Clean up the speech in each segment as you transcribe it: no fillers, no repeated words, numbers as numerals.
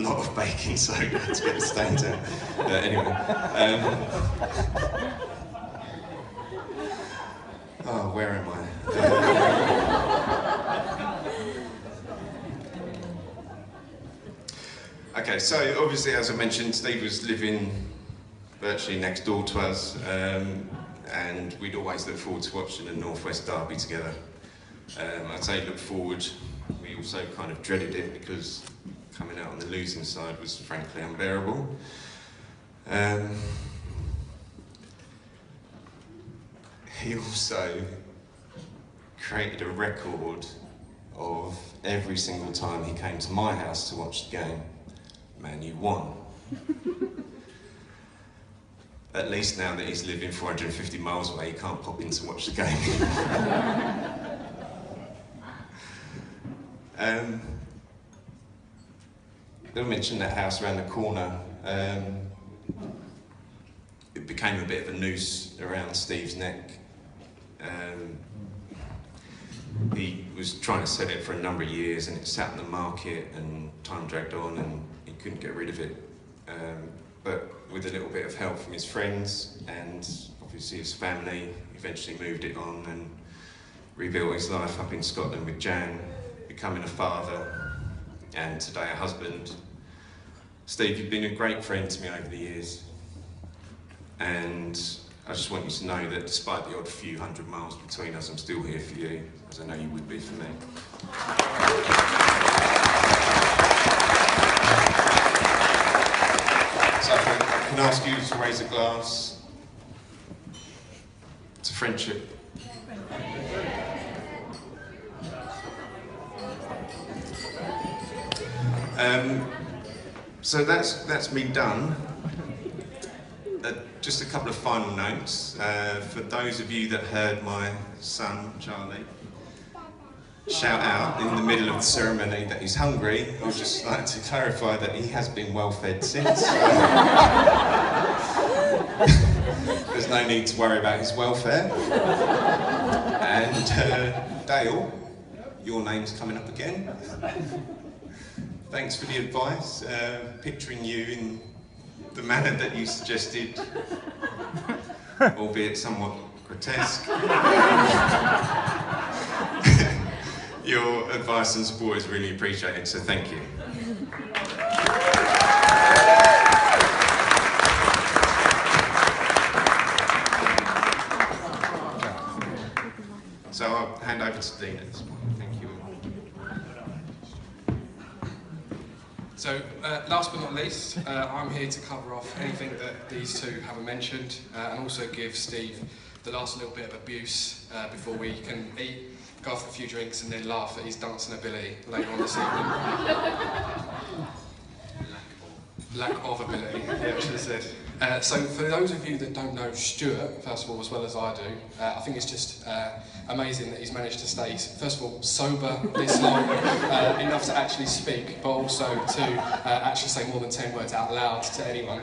lot of baking soda to get the stains out. Anyway. Oh, where am I? Okay, so obviously, as I mentioned, Steve was living virtually next door to us, and we'd always look forward to watching the North West Derby together. I'd say look forward, we also kind of dreaded it because coming out on the losing side was frankly unbearable. He also created a record of every single time he came to my house to watch the game. Man, you won. At least now that he's living 450 miles away, he can't pop in to watch the game. Bill mentioned that house around the corner. It became a bit of a noose around Steve's neck. He was trying to sell it for a number of years, and it sat in the market, and time dragged on, and he couldn't get rid of it. But with a little bit of help from his friends and obviously his family, he eventually moved it on and rebuilt his life up in Scotland with Jan, becoming a father and today a husband. Steve, you've been a great friend to me over the years, and I just want you to know that despite the odd few hundred miles between us, I'm still here for you, as I know you would be for me. So I can ask you to raise a glass to friendship. So that's me done. Just a couple of final notes. For those of you that heard my son, Charlie, shout out in the middle of the ceremony that he's hungry, I would just like to clarify that he has been well fed since. There's no need to worry about his welfare. And Dale, your name's coming up again. Thanks for the advice. Picturing you in the manner that you suggested, albeit somewhat grotesque. Your advice and support is really appreciated, so thank you. So I'll hand over to Dean at this point. Thank you. So, last but not least, I'm here to cover off anything that these two haven't mentioned, and also give Steve the last little bit of abuse before we can eat, go off a few drinks, and then laugh at his dancing ability later on this evening. Lack of ability, yeah, I should have said. So for those of you that don't know Stuart, first of all, as well as I do, I think it's just amazing that he's managed to stay, first of all, sober this long, enough to actually speak, but also to actually say more than 10 words out loud to anyone.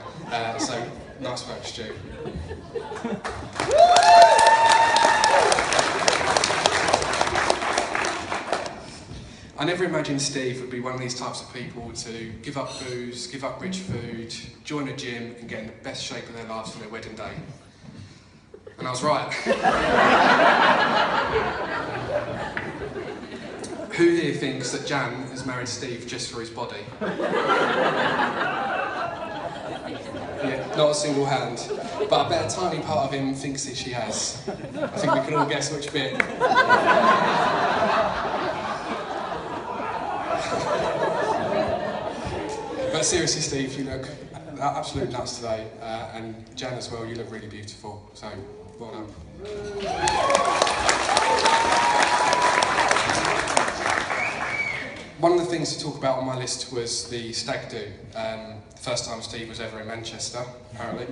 So, nice work, Stu. I never imagined Steve would be one of these types of people to give up booze, give up rich food, join a gym and get in the best shape of their lives for their wedding day. And I was right. Who here thinks that Jan has married Steve just for his body? Yeah, not a single hand. But I bet a tiny part of him thinks that she has. I think we can all guess which bit. But seriously, Steve, you look absolute nuts today, and Jan as well, you look really beautiful, so well done. One of the things to talk about on my list was the stag do. The first time Steve was ever in Manchester, apparently.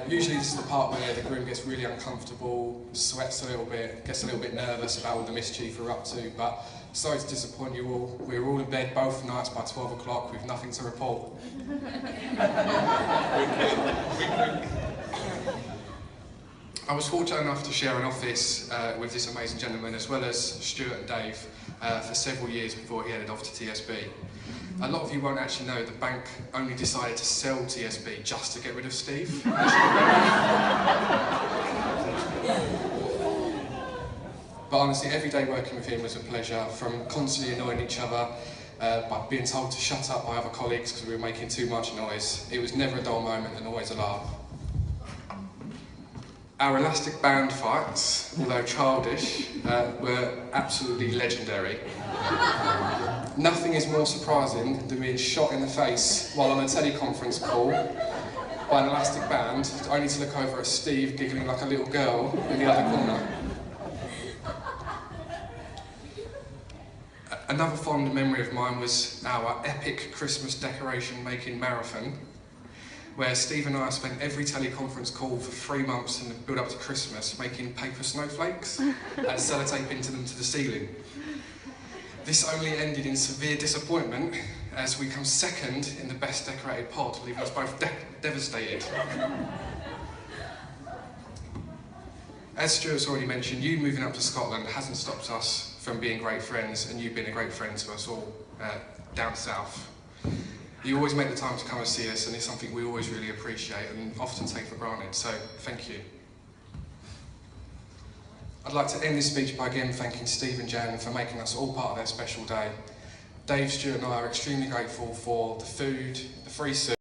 Usually this is the part where the groom gets really uncomfortable, sweats a little bit, gets a little bit nervous about all the mischief we're up to, but sorry to disappoint you all. We were all in bed both nights by 12 o'clock with nothing to report. I was fortunate enough to share an office with this amazing gentleman, as well as Stuart and Dave, for several years before he headed off to TSB. A lot of you won't actually know the bank only decided to sell TSB just to get rid of Steve. But honestly, every day working with him was a pleasure, from constantly annoying each other, by being told to shut up by other colleagues because we were making too much noise. It was never a dull moment and always a laugh. Our elastic band fights, although childish, were absolutely legendary. Nothing is more surprising than being shot in the face while on a teleconference call by an elastic band, only to look over at Steve giggling like a little girl in the other corner. Another fond memory of mine was our epic Christmas decoration making marathon, where Steve and I spent every teleconference call for 3 months in the build up to Christmas making paper snowflakes and sellotaping to them to the ceiling. This only ended in severe disappointment as we come second in the best decorated pod, leaving us both devastated. As Stuart's already mentioned, you moving up to Scotland hasn't stopped us from being great friends, and you've been a great friend to us all down south. You always make the time to come and see us, and it's something we always really appreciate and often take for granted, so thank you. I'd like to end this speech by again thanking Steve and Jan for making us all part of their special day. Dave, Stuart and I are extremely grateful for the food, the free soup,